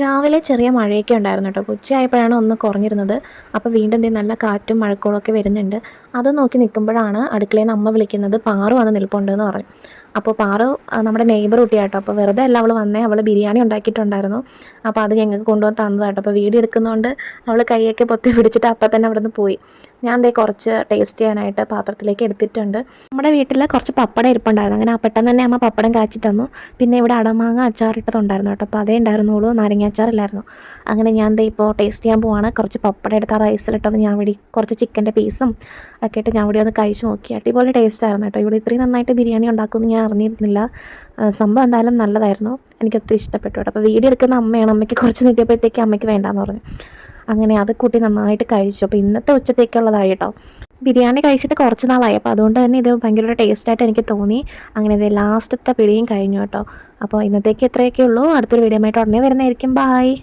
രാവിലെ ചെറിയ മഴയൊക്കെ ഉണ്ടായിരുന്നു കേട്ടോ. അപ്പോൾ ഉച്ചയായപ്പോഴാണ് ഒന്ന് കുറഞ്ഞിരുന്നത്. അപ്പോൾ വീണ്ടും നല്ല കാറ്റും മഴക്കോളൊക്കെ വരുന്നുണ്ട്. അത് നോക്കി നിൽക്കുമ്പോഴാണ് അടുക്കളയിൽ നിന്ന് അമ്മ വിളിക്കുന്നത്, പാറു വന്ന് നിൽപ്പുണ്ടെന്ന് പറഞ്ഞു. അപ്പോൾ പാറു നമ്മുടെ നെയ്ബർ കുട്ടിയാട്ടോ. അപ്പോൾ വെറുതെ അല്ല അവൾ വന്നേ, അവൾ ബിരിയാണി ഉണ്ടാക്കിയിട്ടുണ്ടായിരുന്നു. അപ്പോൾ അത് ഞങ്ങൾക്ക് കൊണ്ടുവന്ന് തന്നതാട്ടോ. അപ്പോൾ വീഡിയോ എടുക്കുന്നതുകൊണ്ട് അവൾ കൈയൊക്കെ പൊത്തി പിടിച്ചിട്ട് അപ്പം തന്നെ അവിടെ നിന്ന് പോയി. ഞാൻ കുറച്ച് ടേസ്റ്റ് ചെയ്യാനായിട്ട് പാത്രത്തിലേക്ക് എടുത്തിട്ടുണ്ട്. നമ്മുടെ വീട്ടിൽ കുറച്ച് പപ്പടം ഇരിപ്പുണ്ടായിരുന്നു. അങ്ങനെ പെട്ടെന്ന് തന്നെ അമ്മ പപ്പടം കാച്ചി തന്നു. പിന്നെ ഇവിടെ അടമാങ്ങ അച്ചാറിട്ടതുണ്ടായിരുന്നു കേട്ടോ. അപ്പോൾ അതേ ഉണ്ടായിരുന്നുള്ളൂ, നാരങ്ങ അച്ചാറില്ലായിരുന്നു. അങ്ങനെ ഞാൻ ഇപ്പോൾ ടേസ്റ്റ് ചെയ്യാൻ പോവാണ്. കുറച്ച് പപ്പടം എടുത്ത റൈസിലിട്ടത് ഞാൻ ഇവിടെ കുറച്ച് ചിക്കൻ്റെ പീസും ഒക്കെ ഇട്ട് ഞാൻ ഇവിടെ ഒന്ന് കഴിച്ച് നോക്കി. അടിപൊളി ടേസ്റ്റ് ആയിരുന്നു കേട്ടോ. ഇവിടെ ഇത്രയും നന്നായിട്ട് ബിരിയാണി ഉണ്ടാക്കുമെന്ന് ഞാൻ അറിഞ്ഞിരുന്നില്ല. സംഭവം എന്തായാലും നല്ലതായിരുന്നു, എനിക്ക് ഒത്തിരി ഇഷ്ടപ്പെട്ടു കേട്ടോ. അപ്പോൾ വീഡിയോ എടുക്കുന്ന അമ്മയാണ്. അമ്മയ്ക്ക് കുറച്ച് നീട്ടിയപ്പോഴത്തേക്ക് അമ്മയ്ക്ക് വേണ്ടാന്ന് പറഞ്ഞു. അങ്ങനെ അത് കൂട്ടി നന്നായിട്ട് കഴിച്ചു. അപ്പോൾ ഇന്നത്തെ ഉച്ചത്തേക്കുള്ളതായി കേട്ടോ. ബിരിയാണി കഴിച്ചിട്ട് കുറച്ച് നാളായി, അപ്പോൾ അതുകൊണ്ട് തന്നെ ഇത് ഭയങ്കര ഒരു ടേസ്റ്റായിട്ട് എനിക്ക് തോന്നി. അങ്ങനെ ഇത് ലാസ്റ്റത്തെ പിടിയും കഴിഞ്ഞു കേട്ടോ. അപ്പോൾ ഇന്നത്തേക്ക് ഇത്രയൊക്കെ ഉള്ളൂ. അടുത്തൊരു വീഡിയോ ആയിട്ട് ഉടനെ വരുന്നതായിരിക്കും. ബായ്.